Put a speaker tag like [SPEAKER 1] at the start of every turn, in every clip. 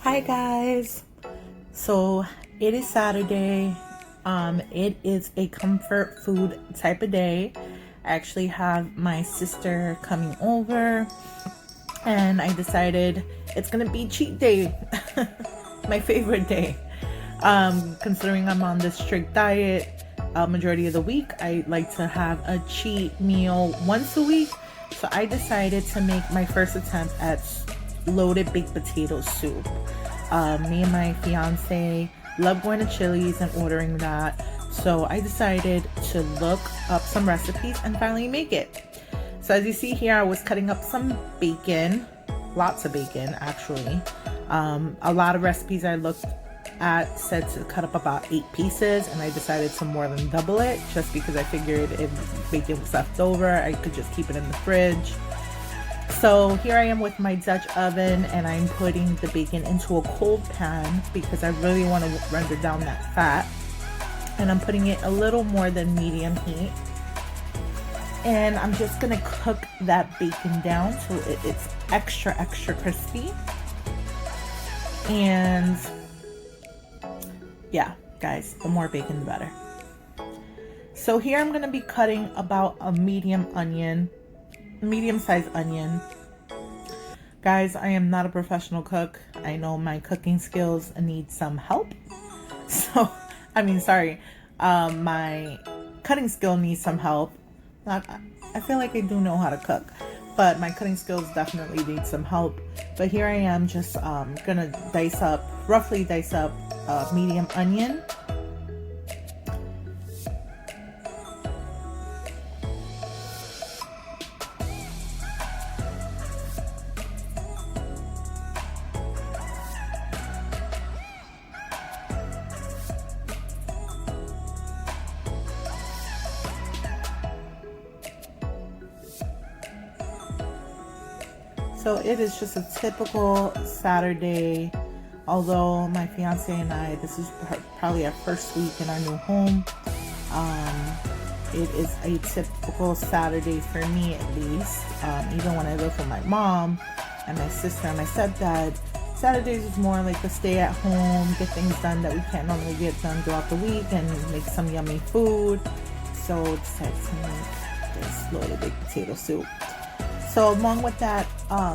[SPEAKER 1] Hi guys. So it is Saturday. It is a comfort food type of day. I actually have my sister coming over and I decided it's gonna be cheat day. My favorite day. Considering I'm on this strict diet, majority of the week, I like to have a cheat meal once a week. So I decided to make my first attempt at loaded baked potato soup. Me and my fiance love going to Chili's and ordering that. So I decided to look up some recipes and finally make it. So as you see here, I was cutting up some bacon, lots of bacon actually. A lot of recipes I looked at said to cut up about 8 pieces, and I decided to more than double it just because I figured if bacon was left over, I could just keep it in the fridge. So here I am with my Dutch oven, and I'm putting the bacon into a cold pan because I really want to render down that fat. And I'm putting it a little more than medium heat. And I'm just going to cook that bacon down so it's extra crispy. And yeah, guys, the more bacon, the better. So here I'm going to be cutting about a medium-sized onion. Guys, I am not a professional cook. I know my cooking skills need some help. So, my cutting skill needs some help. I feel like I do know how to cook, but my cutting skills definitely need some help. But here I am just gonna roughly dice up a medium onion. So it is just a typical Saturday, although my fiance and I, this is probably our first week in our new home. It is a typical Saturday for me, at least. Even when I live with my mom and my sister and my stepdad, Saturdays is more like a stay at home, get things done that we can't normally get done throughout the week, and make some yummy food. So it's time to make this loaded baked potato soup. So along with that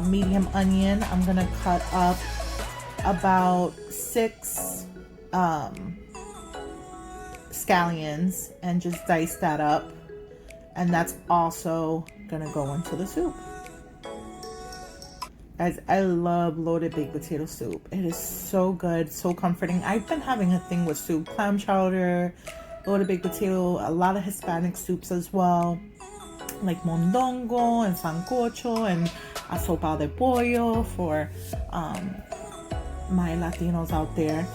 [SPEAKER 1] medium onion, I'm gonna cut up about 6 scallions and just dice that up. And that's also gonna go into the soup. Guys, I love loaded baked potato soup. It is so good, so comforting. I've been having a thing with soup, clam chowder, loaded baked potato, a lot of Hispanic soups as well, like mondongo and sancocho and asopao de pollo for my Latinos out there.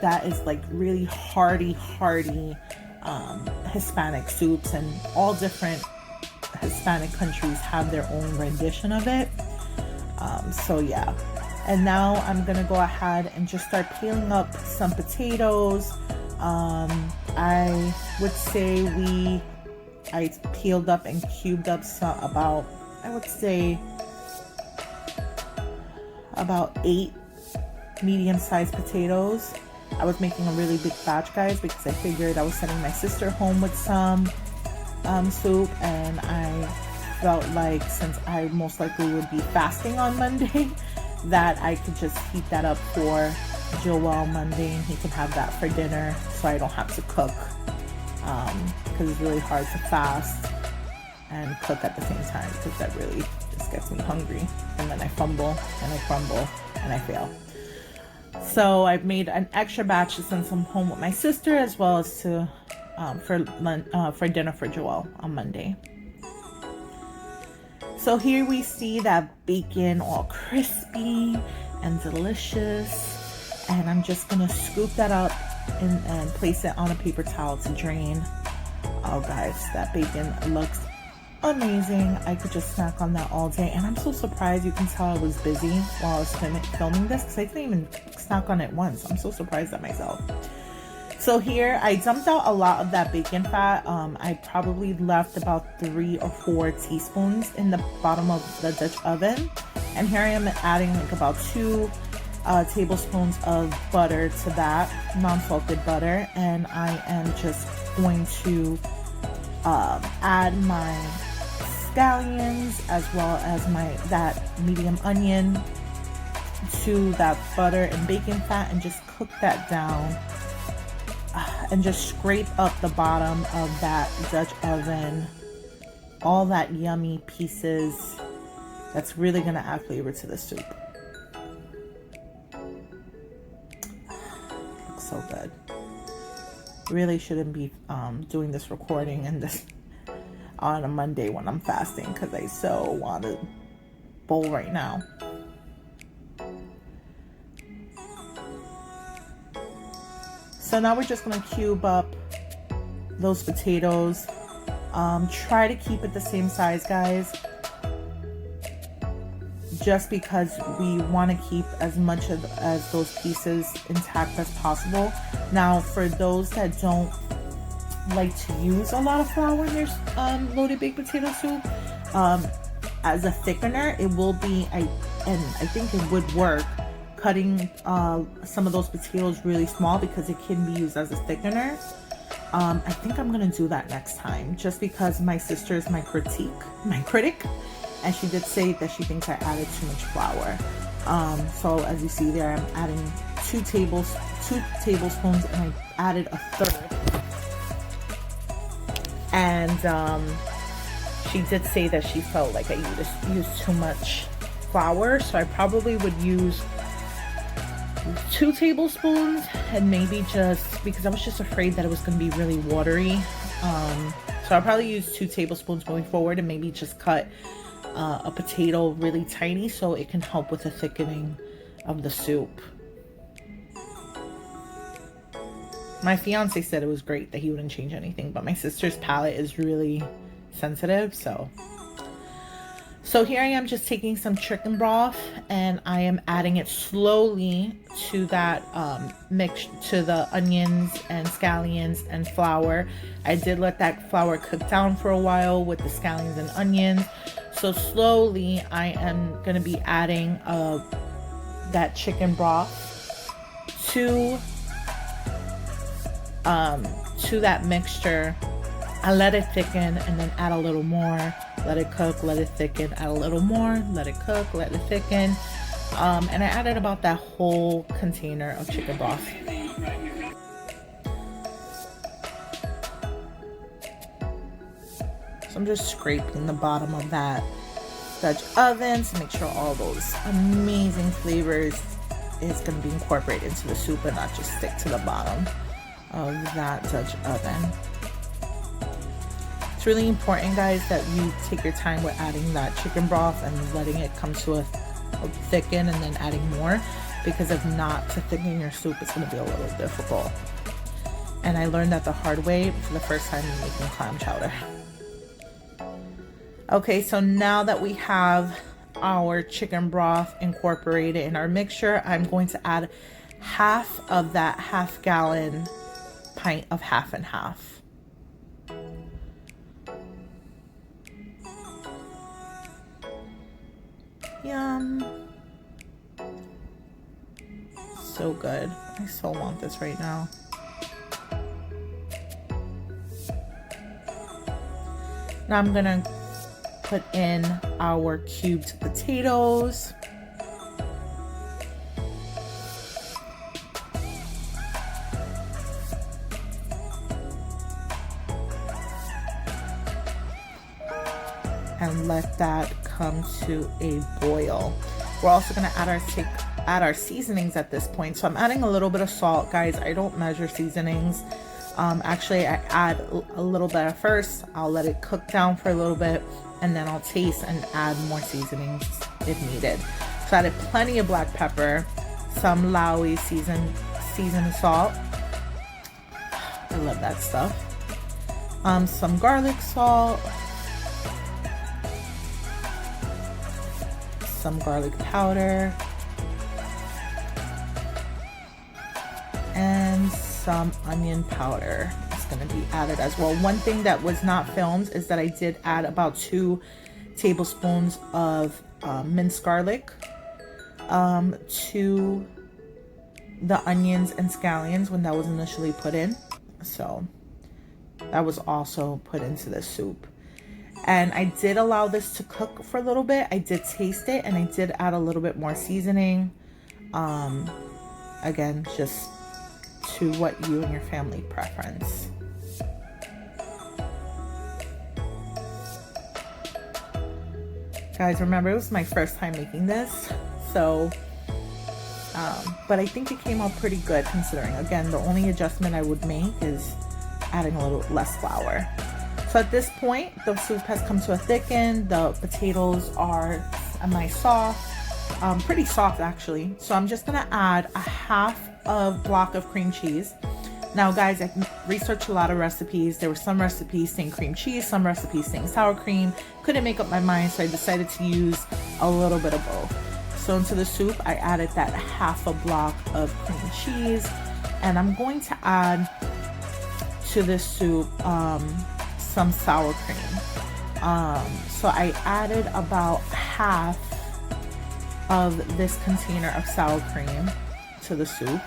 [SPEAKER 1] That is like really hearty Hispanic soups, and all different Hispanic countries have their own rendition of it. So yeah, and now I'm gonna go ahead and just start peeling up some potatoes. I would say I peeled up and cubed up about 8 medium-sized potatoes. I was making a really big batch, guys, because I figured I was sending my sister home with some soup, and I felt like since I most likely would be fasting on Monday, that I could just heat that up for Joel Monday, and he can have that for dinner, so I don't have to cook. Because it's really hard to fast and cook at the same time, because that really just gets me hungry, and then I fumble and I crumble and I fail. So I've made an extra batch to send some home with my sister, as well as to for dinner for Joel on Monday. So here we see that bacon all crispy and delicious, and I'm just gonna scoop that up and place it on a paper towel to drain. Oh guys, that bacon looks amazing. I could just snack on that all day, and I'm so surprised. You can tell I was busy while I was filming this, because I didn't even snack on it once. I'm so surprised at myself. So here I dumped out a lot of that bacon fat. I probably left about 3 or 4 teaspoons in the bottom of the Dutch oven, and here I am adding like about 2 tablespoons of butter to that, non-salted butter, and I am just going to add my scallions as well as that medium onion to that butter and bacon fat, and just cook that down and just scrape up the bottom of that Dutch oven, all that yummy pieces. That's really gonna add flavor to the soup. Looks so good. Really shouldn't be doing this recording and this on a Monday when I'm fasting, because I so want to bowl right now. So now we're just going to cube up those potatoes. Try to keep it the same size, guys, just because we want to keep as much as those pieces intact as possible. Now, for those that don't like to use a lot of flour in their loaded baked potato soup, as a thickener, it will be, and I think it would work, cutting some of those potatoes really small, because it can be used as a thickener. I think I'm gonna do that next time, just because my sister is my critic, and she did say that she thinks I added too much flour. So as you see there, I'm adding 2 tablespoons, and I added a third. And she did say that she felt like I used too much flour, so I probably would use 2 tablespoons, and maybe just because I was just afraid that it was going to be really watery. So I'll probably use 2 tablespoons going forward, and maybe just cut a potato really tiny so it can help with the thickening of the soup. My fiance said it was great, that he wouldn't change anything, but my sister's palate is really sensitive, so here I am just taking some chicken broth, and I am adding it slowly to that mix, to the onions and scallions and flour. I did let that flour cook down for a while with the scallions and onions. So slowly I am going to be adding that chicken broth to that mixture. I let it thicken, and then add a little more, let it cook, let it thicken, add a little more, let it cook, let it thicken. And I added about that whole container of chicken broth. So I'm just scraping the bottom of that Dutch oven to make sure all those amazing flavors is going to be incorporated into the soup and not just stick to the bottom of that Dutch oven. It's really important, guys, that you take your time with adding that chicken broth and letting it come to a thicken, and then adding more, because if not, to thicken your soup, it's going to be a little difficult. And I learned that the hard way for the first time in making clam chowder. Okay, so now that we have our chicken broth incorporated in our mixture, I'm going to add half of that half-gallon pint of half and half. Yum. So good. I so want this right now. Now I'm gonna put in our cubed potatoes. And let that come to a boil. We're also going to add our seasonings at this point. So I'm adding a little bit of salt, guys. I don't measure seasonings. Actually, I add a little bit at first. I'll let it cook down for a little bit, and then I'll taste and add more seasonings if needed. So I added plenty of black pepper, some Laois seasoned salt. I love that stuff. Some garlic salt, some garlic powder, and some onion powder is going to be added as well. One thing that was not filmed is that I did add about 2 tablespoons of minced garlic to the onions and scallions when that was initially put in. So that was also put into the soup. And I did allow this to cook for a little bit. I did taste it and I did add a little bit more seasoning. Again, just to what you and your family preference. Guys, remember it was my first time making this, so but I think it came out pretty good considering. Again, the only adjustment I would make is adding a little less flour. So at this point, the soup has come to a thicken. The potatoes are a nice soft, pretty soft actually. So I'm just gonna add a half of block of cream cheese. Now guys, I researched a lot of recipes. There were some recipes saying cream cheese, some recipes saying sour cream. Couldn't make up my mind, so I decided to use a little bit of both. So into the soup, I added that half a block of cream cheese, and I'm going to add to this soup some sour cream. So I added about half of this container of sour cream to the soup.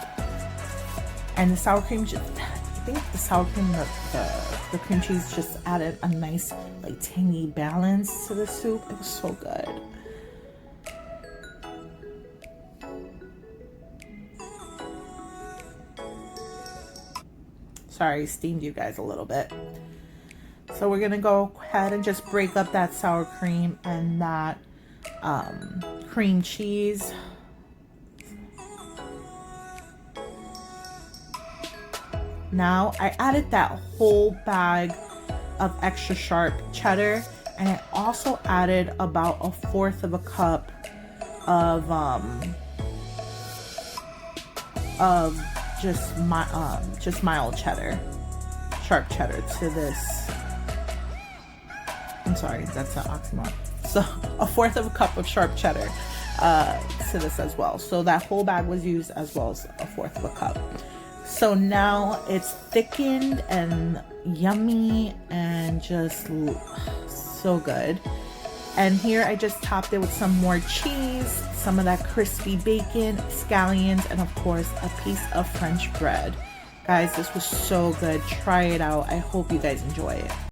[SPEAKER 1] And the sour cream, I think the sour cream, the cream cheese just added a nice like tangy balance to the soup. It was so good. Sorry, I steamed you guys a little bit. So we're gonna go ahead and just break up that sour cream and that cream cheese. Now I added that whole bag of extra sharp cheddar, and I also added about 1/4 of a cup of just mild cheddar, sharp cheddar to this. I'm sorry, that's an oxymoron. So 1/4 of a cup of sharp cheddar to this as well. So that whole bag was used as well as 1/4 of a cup. So now it's thickened and yummy and just so good. And here I just topped it with some more cheese, some of that crispy bacon, scallions, and of course a piece of French bread. Guys, this was so good. Try it out. I hope you guys enjoy it.